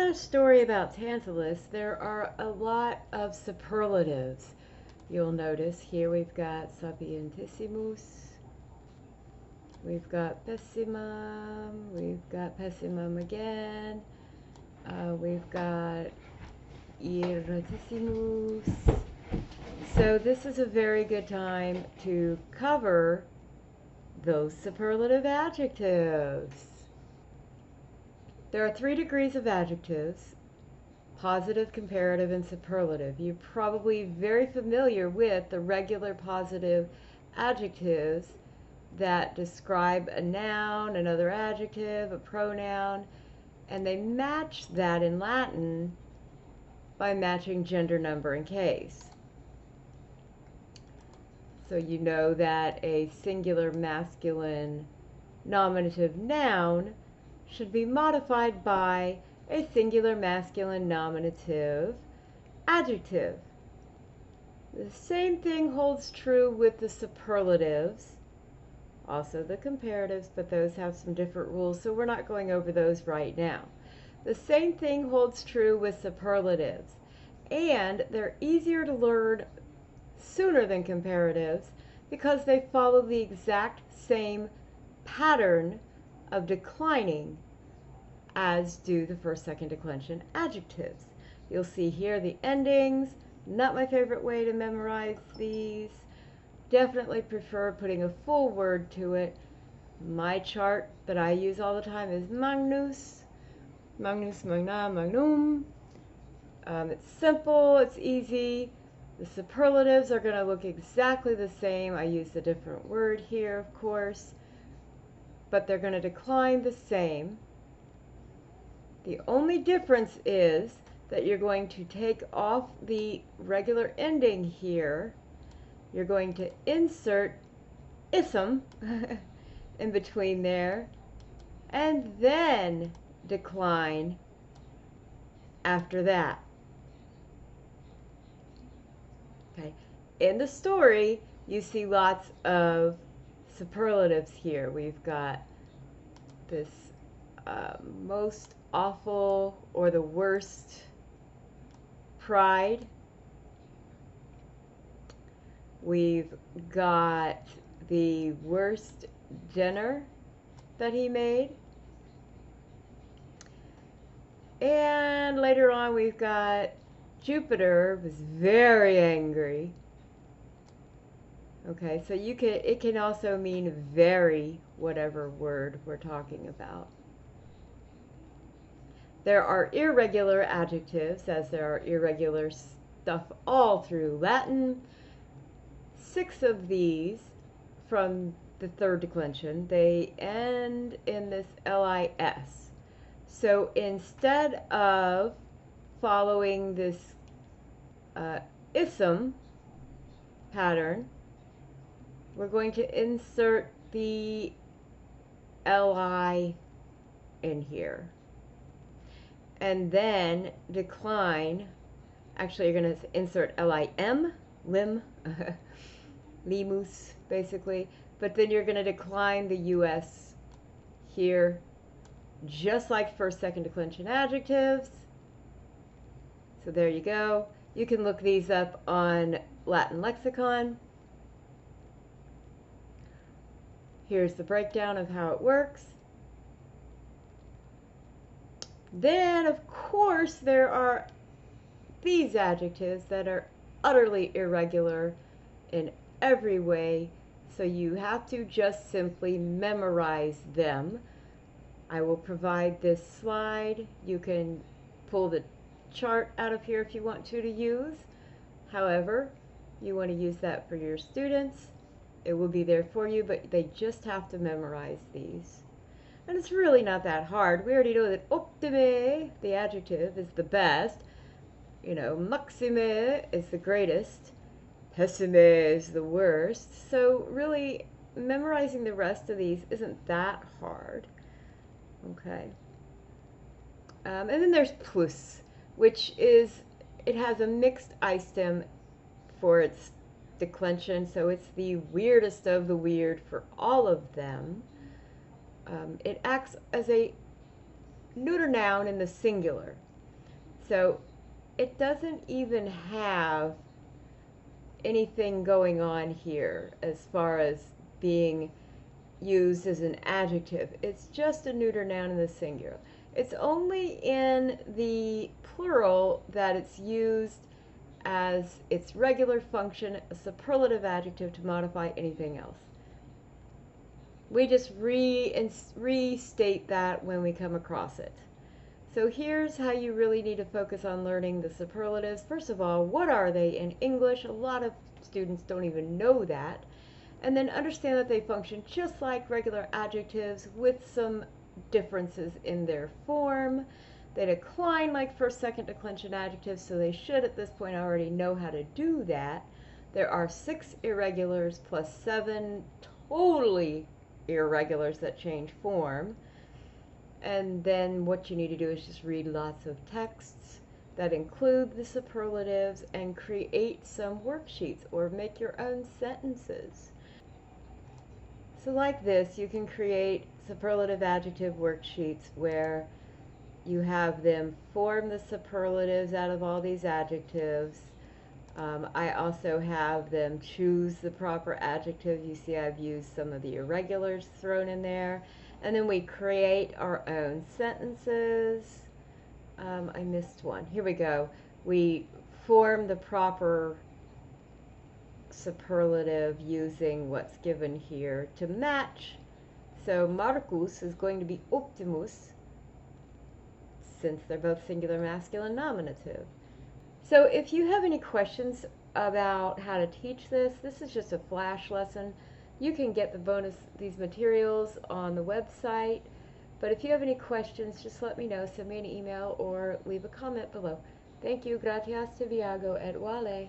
a story about Tantalus, there are a lot of superlatives. You'll notice here we've got sapientissimus, we've got pessimum, we've got pessimum again, we've got irretissimus. So this is a very good time to cover those superlative adjectives. There are 3 degrees of adjectives: positive, comparative, and superlative. You're probably very familiar with the regular positive adjectives that describe a noun, another adjective, a pronoun, and they match that in Latin by matching gender, number, and case. So you know that a singular masculine nominative noun should be modified by a singular masculine nominative adjective. The same thing holds true with the superlatives, also the comparatives, but those have some different rules, so we're not going over those right now. The same thing holds true with superlatives, and they're easier to learn sooner than comparatives because they follow the exact same pattern of declining as do the first, second declension adjectives. You'll see here the endings. Not my favorite way to memorize these. Definitely prefer putting a full word to it. My chart that I use all the time is Magnus, Magnus, Magna, Magnum. It's simple, it's easy. The superlatives are going to look exactly the same. I use a different word here, of course, but they're going to decline the same. The only difference is that you're going to take off the regular ending here. You're going to insert ism in between there, and then decline after that. Okay. In the story, you see lots of superlatives here. We've got this most awful or the worst pride. We've got the worst dinner that he made. And later on we've got Jupiter was very angry. Okay, so it can also mean very whatever word we're talking about. There are irregular adjectives, as there are irregular stuff all through Latin. 6 of these from the third declension, they end in this lis. So instead of following this ism pattern, we're going to insert the li in here. And then decline, actually you're going to insert lim, lim, limus basically, but then you're going to decline the us here, just like first, second declension adjectives. So there you go. You can look these up on Latin lexicon. Here's the breakdown of how it works. Then, of course, there are these adjectives that are utterly irregular in every way, so you have to just simply memorize them. I will provide this slide. You can pull the chart out of here if you want to use. However, you want to use that for your students. It will be there for you, but they just have to memorize these. And it's really not that hard. We already know that optime, the adjective, is the best. You know, maxime is the greatest. Pessime is the worst. So really, memorizing the rest of these isn't that hard. Okay. And then there's plus, which is, it has a mixed I stem for its declension, so it's the weirdest of the weird for all of them. It acts as a neuter noun in the singular. So it doesn't even have anything going on here as far as being used as an adjective. It's just a neuter noun in the singular. It's only in the plural that it's used as its regular function, a superlative adjective, to modify anything else. We just restate that when we come across it. So here's how you really need to focus on learning the superlatives. First of all, what are they in English? A lot of students don't even know that. And then understand that they function just like regular adjectives with some differences in their form. They decline like first, second declension adjectives, so they should at this point already know how to do that. There are 6 irregulars plus 7 totally irregulars that change form. And then what you need to do is just read lots of texts that include the superlatives and create some worksheets or make your own sentences. So like this, you can create superlative adjective worksheets where you have them form the superlatives out of all these adjectives. I also have them choose the proper adjective. You see I've used some of the irregulars thrown in there. And then we create our own sentences. I missed one. Here we go. We form the proper superlative using what's given here to match. So Marcus is going to be Optimus, since they're both singular masculine nominative. So if you have any questions about how to teach this, this is just a flash lesson. You can get these materials on the website. But if you have any questions, just let me know. Send me an email or leave a comment below. Thank you. Gracias, te viago et vale.